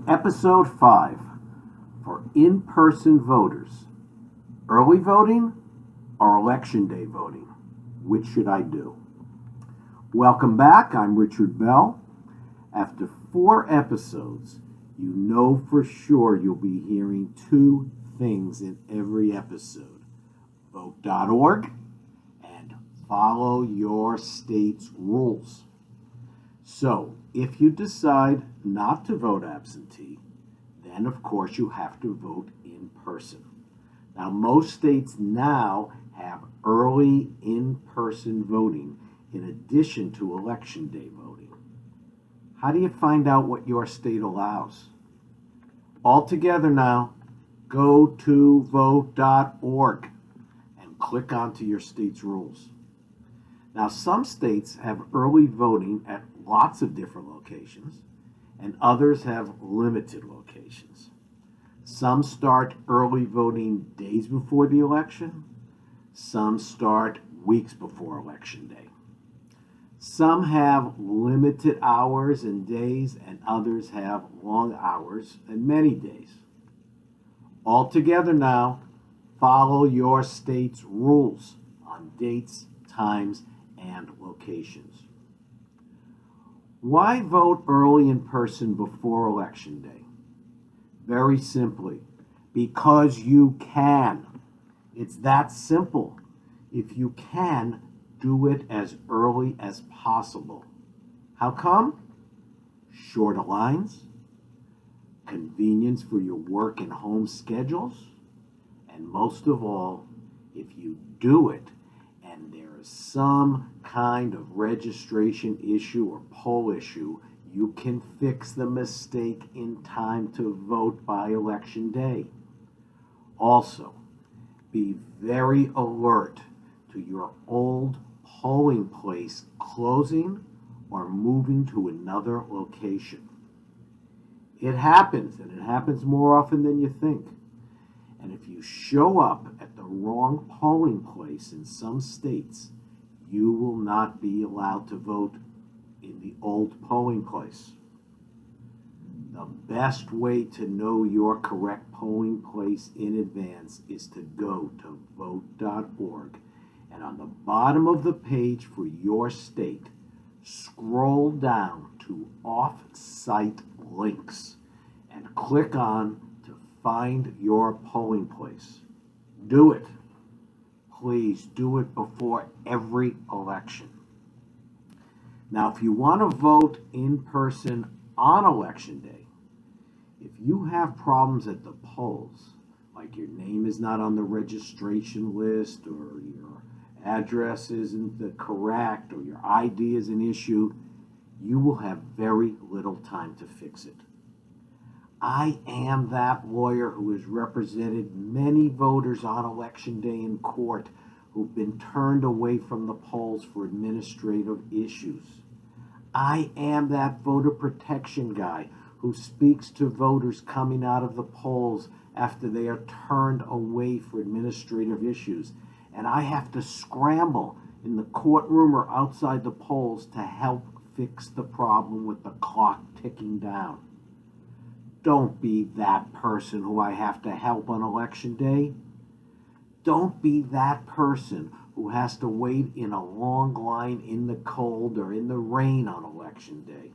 Episode 5 for in-person voters. Early voting or election day voting? Which should I do? Welcome back. I'm Richard Bell. After 4 episodes, you know for sure you'll be hearing 2 things in every episode. Vote.org and follow your state's rules. So, if you decide not to vote absentee, then of course you have to vote in person. Now, most states now have early in-person voting in addition to election day voting. How do you find out what your state allows? All together now, go to vote.org and click onto your state's rules. Now, some states have early voting at lots of different locations, and others have limited locations. Some start early voting days before the election. Some start weeks before Election Day. Some have limited hours and days, and others have long hours and many days. Altogether now, follow your state's rules on dates, times, and locations. Why vote early in person before Election Day? Very simply, because you can. It's that simple. If you can, do it as early as possible. How come? Shorter lines, convenience for your work and home schedules, and most of all, if you do it and there is some kind of registration issue or poll issue, you can fix the mistake in time to vote by Election Day. Also, be very alert to your old polling place closing or moving to another location. It happens, and it happens more often than you think. And if you show up at the wrong polling place in some states, you will not be allowed to vote in the old polling place. The best way to know your correct polling place in advance is to go to vote.org, and on the bottom of the page for your state, scroll down to off-site links and click on to find your polling place. Do it. Please do it before every election. Now, if you want to vote in person on Election Day, if you have problems at the polls, like your name is not on the registration list or your address isn't correct or your ID is an issue, you will have very little time to fix it. I am that lawyer who has represented many voters on Election Day in court who've been turned away from the polls for administrative issues. I am that voter protection guy who speaks to voters coming out of the polls after they are turned away for administrative issues. And I have to scramble in the courtroom or outside the polls to help fix the problem with the clock ticking down. Don't be that person who I have to help on Election Day. Don't be that person who has to wait in a long line in the cold or in the rain on Election Day.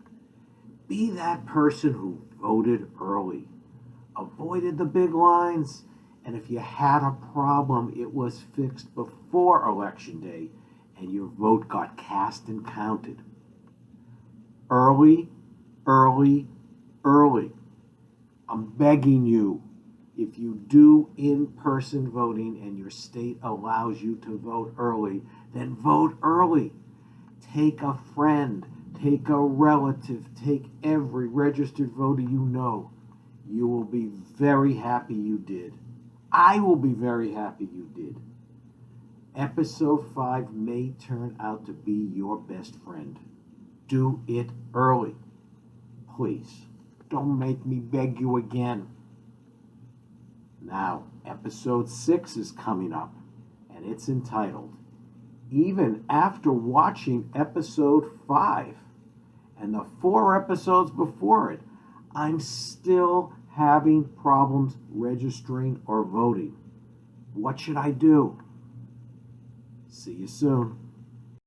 Be that person who voted early, avoided the big lines, and if you had a problem, it was fixed before Election Day and your vote got cast and counted. Early, early, early. I'm begging you, if you do in-person voting and your state allows you to vote early, then vote early. Take a friend, take a relative, take every registered voter you know. You will be very happy you did. I will be very happy you did. Episode 5 may turn out to be your best friend. Do it early. Please. Don't make me beg you again. Now, episode 6 is coming up, and it's entitled, Even After Watching Episode 5, and the 4 episodes before it, I'm still having problems registering or voting. What should I do? See you soon.